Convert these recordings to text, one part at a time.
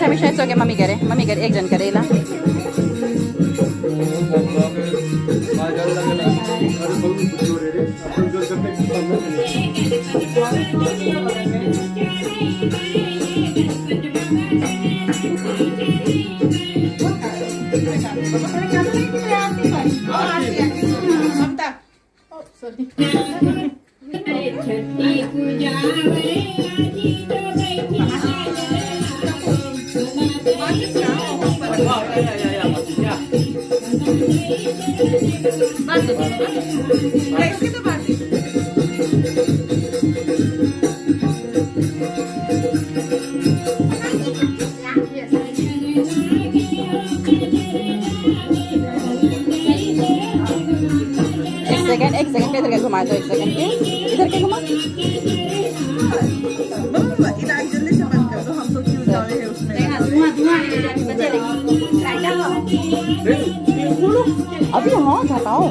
Misha it's okay, mummy करे एक जण करेला एक सेकंड पे इधर के घुमा दो एक सेकंड के इधर के घुमा जल्दी से बंद कर दो हम तो क्यों जा रहे हैं उसमें अभी हाँ हटाओ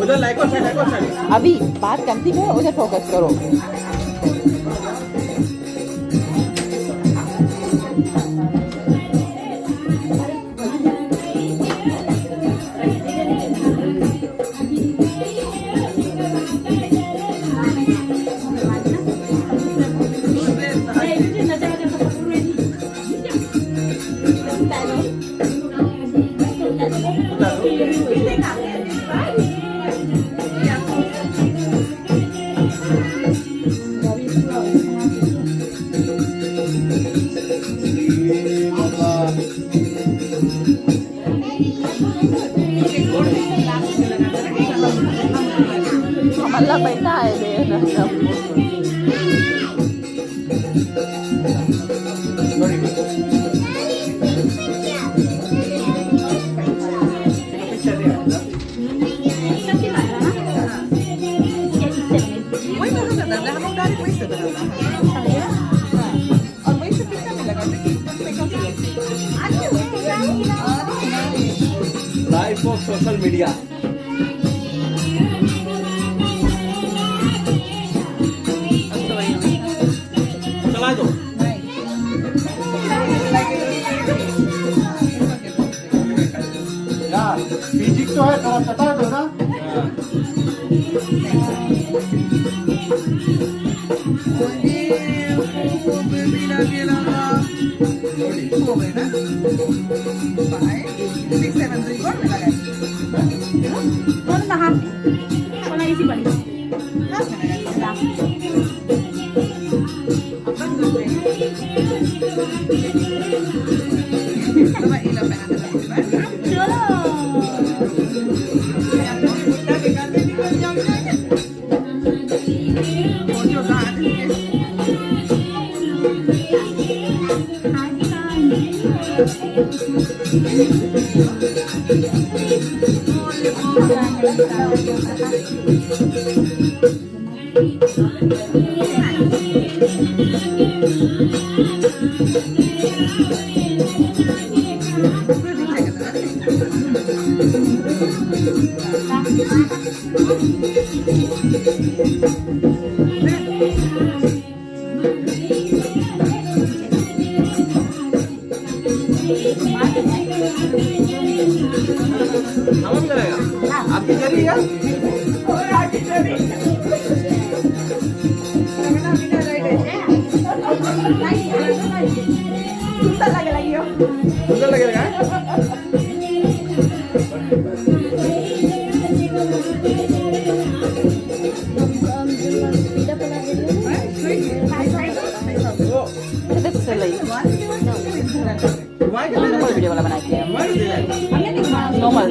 उधर लाइक और साइड अभी बात करती है उधर फोकस करो मला बैठा आहे लाइफ ऑफ सोशल मीडिया चला दो म्यूजिक तो है थोड़ा सटा दो ना आपकी जरी है सुंदर लगेगा नॉर्मल वीडियो वाला बना के नॉर्मल